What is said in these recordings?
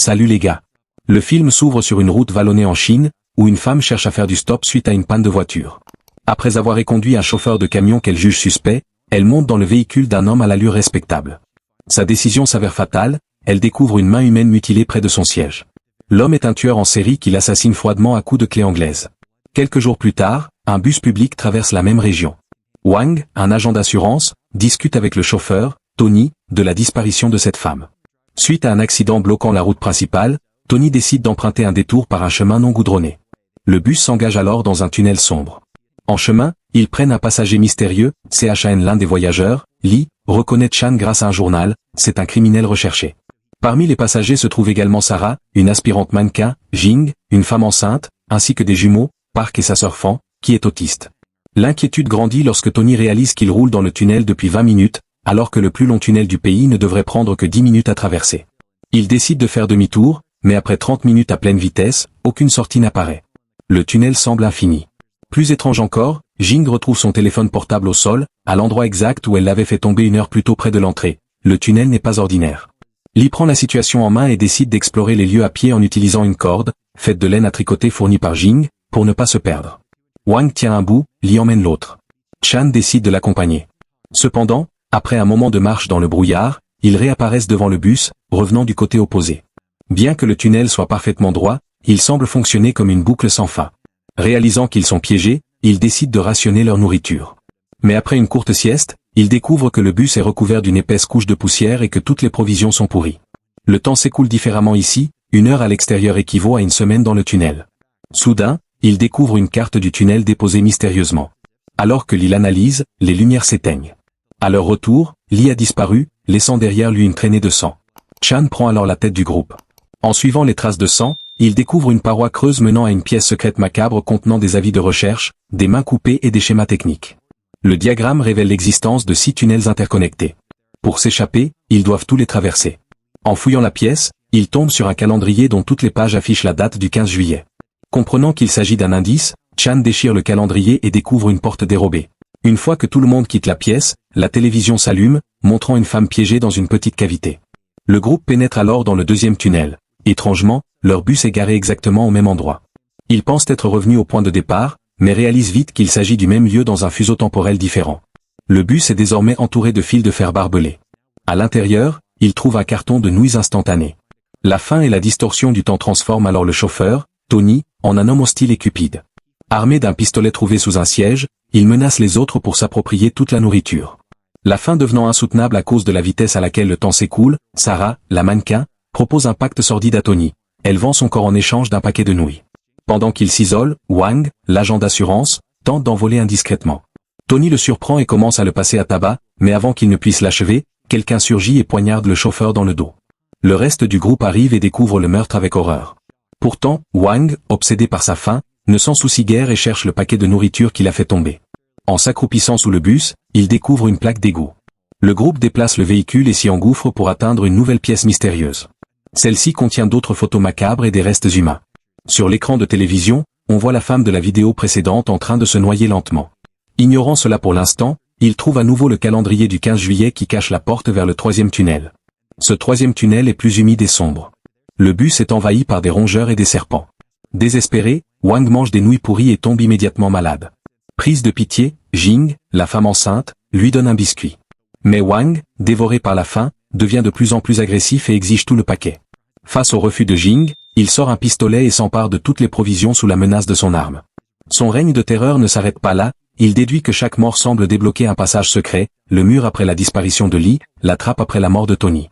Salut les gars. Le film s'ouvre sur une route vallonnée en Chine, où une femme cherche à faire du stop suite à une panne de voiture. Après avoir éconduit un chauffeur de camion qu'elle juge suspect, elle monte dans le véhicule d'un homme à l'allure respectable. Sa décision s'avère fatale, elle découvre une main humaine mutilée près de son siège. L'homme est un tueur en série qui l'assassine froidement à coups de clé anglaise. Quelques jours plus tard, un bus public traverse la même région. Wang, un agent d'assurance, discute avec le chauffeur, Tony, de la disparition de cette femme. Suite à un accident bloquant la route principale, Tony décide d'emprunter un détour par un chemin non goudronné. Le bus s'engage alors dans un tunnel sombre. En chemin, ils prennent un passager mystérieux, Chan, l'un des voyageurs. Lee reconnaît Chan grâce à un journal, c'est un criminel recherché. Parmi les passagers se trouve également Sarah, une aspirante mannequin, Jing, une femme enceinte, ainsi que des jumeaux, Park et sa sœur Fan, qui est autiste. L'inquiétude grandit lorsque Tony réalise qu'il roule dans le tunnel depuis 20 minutes, alors que le plus long tunnel du pays ne devrait prendre que 10 minutes à traverser. Il décide de faire demi-tour, mais après 30 minutes à pleine vitesse, aucune sortie n'apparaît. Le tunnel semble infini. Plus étrange encore, Jing retrouve son téléphone portable au sol, à l'endroit exact où elle l'avait fait tomber une heure plus tôt près de l'entrée. Le tunnel n'est pas ordinaire. Lee prend la situation en main et décide d'explorer les lieux à pied en utilisant une corde, faite de laine à tricoter fournie par Jing, pour ne pas se perdre. Wang tient un bout, Lee emmène l'autre. Chan décide de l'accompagner. Cependant, après un moment de marche dans le brouillard, ils réapparaissent devant le bus, revenant du côté opposé. Bien que le tunnel soit parfaitement droit, il semble fonctionner comme une boucle sans fin. Réalisant qu'ils sont piégés, ils décident de rationner leur nourriture. Mais après une courte sieste, ils découvrent que le bus est recouvert d'une épaisse couche de poussière et que toutes les provisions sont pourries. Le temps s'écoule différemment ici, 1 heure à l'extérieur équivaut à 1 semaine dans le tunnel. Soudain, ils découvrent une carte du tunnel déposée mystérieusement. Alors que Lee l'analyse, les lumières s'éteignent. À leur retour, Lee a disparu, laissant derrière lui une traînée de sang. Chan prend alors la tête du groupe. En suivant les traces de sang, il découvre une paroi creuse menant à une pièce secrète macabre contenant des avis de recherche, des mains coupées et des schémas techniques. Le diagramme révèle l'existence de 6 tunnels interconnectés. Pour s'échapper, ils doivent tous les traverser. En fouillant la pièce, ils tombent sur un calendrier dont toutes les pages affichent la date du 15 juillet. Comprenant qu'il s'agit d'un indice, Chan déchire le calendrier et découvre une porte dérobée. Une fois que tout le monde quitte la pièce, la télévision s'allume, montrant une femme piégée dans une petite cavité. Le groupe pénètre alors dans le deuxième tunnel. Étrangement, leur bus est garé exactement au même endroit. Ils pensent être revenus au point de départ, mais réalisent vite qu'il s'agit du même lieu dans un fuseau temporel différent. Le bus est désormais entouré de fils de fer barbelés. À l'intérieur, ils trouvent un carton de nouilles instantanées. La faim et la distorsion du temps transforment alors le chauffeur, Tony, en un homme hostile et cupide. Armé d'un pistolet trouvé sous un siège, il menace les autres pour s'approprier toute la nourriture. La faim devenant insoutenable à cause de la vitesse à laquelle le temps s'écoule, Sarah, la mannequin, propose un pacte sordide à Tony. Elle vend son corps en échange d'un paquet de nouilles. Pendant qu'il s'isole, Wang, l'agent d'assurance, tente d'envoler indiscrètement. Tony le surprend et commence à le passer à tabac, mais avant qu'il ne puisse l'achever, quelqu'un surgit et poignarde le chauffeur dans le dos. Le reste du groupe arrive et découvre le meurtre avec horreur. Pourtant, Wang, obsédé par sa faim, ne s'en soucie guère et cherche le paquet de nourriture qu'il a fait tomber. En s'accroupissant sous le bus, il découvre une plaque d'égout. Le groupe déplace le véhicule et s'y engouffre pour atteindre une nouvelle pièce mystérieuse. Celle-ci contient d'autres photos macabres et des restes humains. Sur l'écran de télévision, on voit la femme de la vidéo précédente en train de se noyer lentement. Ignorant cela pour l'instant, il trouve à nouveau le calendrier du 15 juillet qui cache la porte vers le 3e tunnel. Ce 3e tunnel est plus humide et sombre. Le bus est envahi par des rongeurs et des serpents. Désespéré, Wang mange des nouilles pourries et tombe immédiatement malade. Prise de pitié, Jing, la femme enceinte, lui donne un biscuit. Mais Wang, dévoré par la faim, devient de plus en plus agressif et exige tout le paquet. Face au refus de Jing, il sort un pistolet et s'empare de toutes les provisions sous la menace de son arme. Son règne de terreur ne s'arrête pas là, il déduit que chaque mort semble débloquer un passage secret, le mur après la disparition de Lee, la trappe après la mort de Tony.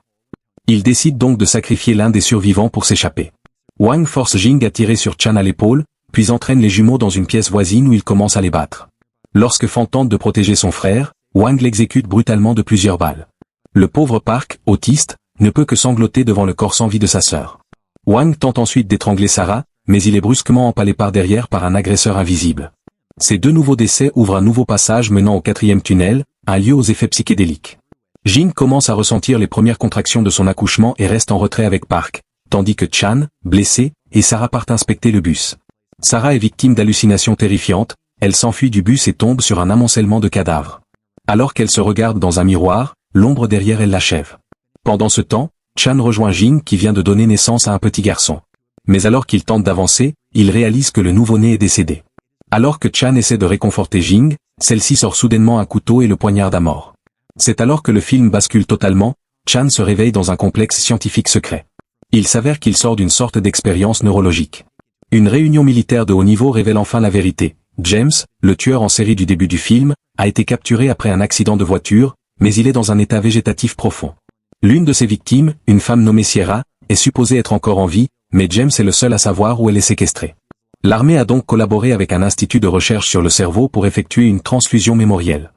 Il décide donc de sacrifier l'un des survivants pour s'échapper. Wang force Jing à tirer sur Chan à l'épaule, puis entraîne les jumeaux dans une pièce voisine où il commence à les battre. Lorsque Fan tente de protéger son frère, Wang l'exécute brutalement de plusieurs balles. Le pauvre Park, autiste, ne peut que sangloter devant le corps sans vie de sa sœur. Wang tente ensuite d'étrangler Sarah, mais il est brusquement empalé par derrière par un agresseur invisible. Ces 2 nouveaux décès ouvrent un nouveau passage menant au 4e tunnel, un lieu aux effets psychédéliques. Jing commence à ressentir les premières contractions de son accouchement et reste en retrait avec Park, tandis que Chan, blessé, et Sarah partent inspecter le bus. Sarah est victime d'hallucinations terrifiantes, elle s'enfuit du bus et tombe sur un amoncellement de cadavres. Alors qu'elle se regarde dans un miroir, l'ombre derrière elle l'achève. Pendant ce temps, Chan rejoint Jing qui vient de donner naissance à un petit garçon. Mais alors qu'il tente d'avancer, il réalise que le nouveau-né est décédé. Alors que Chan essaie de réconforter Jing, celle-ci sort soudainement un couteau et le poignarde à mort. C'est alors que le film bascule totalement, Chan se réveille dans un complexe scientifique secret. Il s'avère qu'il sort d'une sorte d'expérience neurologique. Une réunion militaire de haut niveau révèle enfin la vérité. James, le tueur en série du début du film, a été capturé après un accident de voiture, mais il est dans un état végétatif profond. L'une de ses victimes, une femme nommée Sierra, est supposée être encore en vie, mais James est le seul à savoir où elle est séquestrée. L'armée a donc collaboré avec un institut de recherche sur le cerveau pour effectuer une transfusion mémorielle.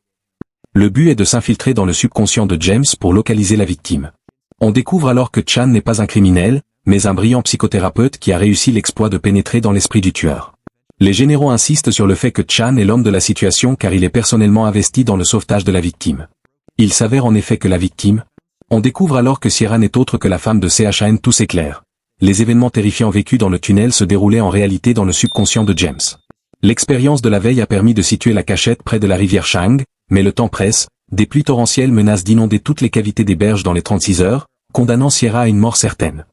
Le but est de s'infiltrer dans le subconscient de James pour localiser la victime. On découvre alors que Chan n'est pas un criminel, mais un brillant psychothérapeute qui a réussi l'exploit de pénétrer dans l'esprit du tueur. Les généraux insistent sur le fait que Chan est l'homme de la situation car il est personnellement investi dans le sauvetage de la victime. Il s'avère en effet que la victime. On découvre alors que Sierra n'est autre que la femme de CHAN, tout s'éclaire. Les événements terrifiants vécus dans le tunnel se déroulaient en réalité dans le subconscient de James. L'expérience de la veille a permis de situer la cachette près de la rivière Shang, mais le temps presse, des pluies torrentielles menacent d'inonder toutes les cavités des berges dans les 36 heures, condamnant Sierra à une mort certaine.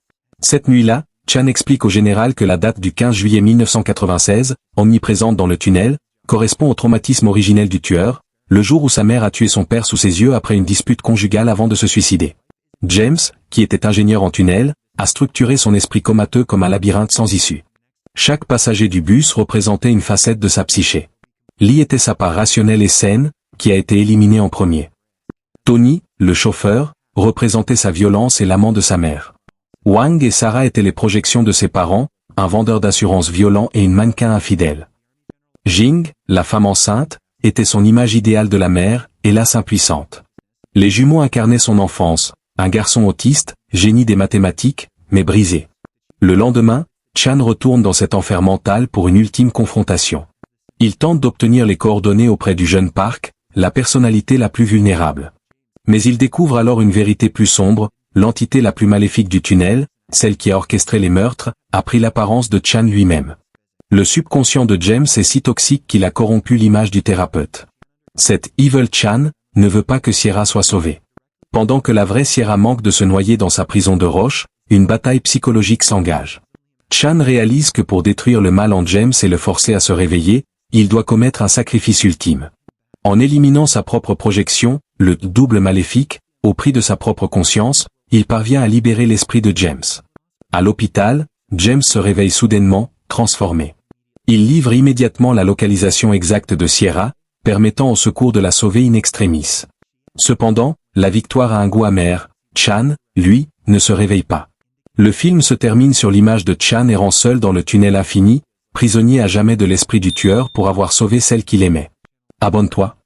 Cette nuit-là, Chan explique au général que la date du 15 juillet 1996, omniprésente dans le tunnel, correspond au traumatisme originel du tueur, le jour où sa mère a tué son père sous ses yeux après une dispute conjugale avant de se suicider. James, qui était ingénieur en tunnel, a structuré son esprit comateux comme un labyrinthe sans issue. Chaque passager du bus représentait une facette de sa psyché. Lee était sa part rationnelle et saine, qui a été éliminée en premier. Tony, le chauffeur, représentait sa violence et l'amant de sa mère. Wang et Sarah étaient les projections de ses parents, un vendeur d'assurance violent et une mannequin infidèle. Jing, la femme enceinte, était son image idéale de la mère, hélas impuissante. Les jumeaux incarnaient son enfance, un garçon autiste, génie des mathématiques, mais brisé. Le lendemain, Chan retourne dans cet enfer mental pour une ultime confrontation. Il tente d'obtenir les coordonnées auprès du jeune Park, la personnalité la plus vulnérable. Mais il découvre alors une vérité plus sombre, l'entité la plus maléfique du tunnel, celle qui a orchestré les meurtres, a pris l'apparence de Chan lui-même. Le subconscient de James est si toxique qu'il a corrompu l'image du thérapeute. Cet Evil Chan ne veut pas que Sierra soit sauvée. Pendant que la vraie Sierra manque de se noyer dans sa prison de roche, une bataille psychologique s'engage. Chan réalise que pour détruire le mal en James et le forcer à se réveiller, il doit commettre un sacrifice ultime. En éliminant sa propre projection, le double maléfique, au prix de sa propre conscience, il parvient à libérer l'esprit de James. À l'hôpital, James se réveille soudainement, transformé. Il livre immédiatement la localisation exacte de Sierra, permettant au secours de la sauver in extremis. Cependant, la victoire a un goût amer, Chan, lui, ne se réveille pas. Le film se termine sur l'image de Chan errant seul dans le tunnel infini, prisonnier à jamais de l'esprit du tueur pour avoir sauvé celle qu'il aimait. Abonne-toi.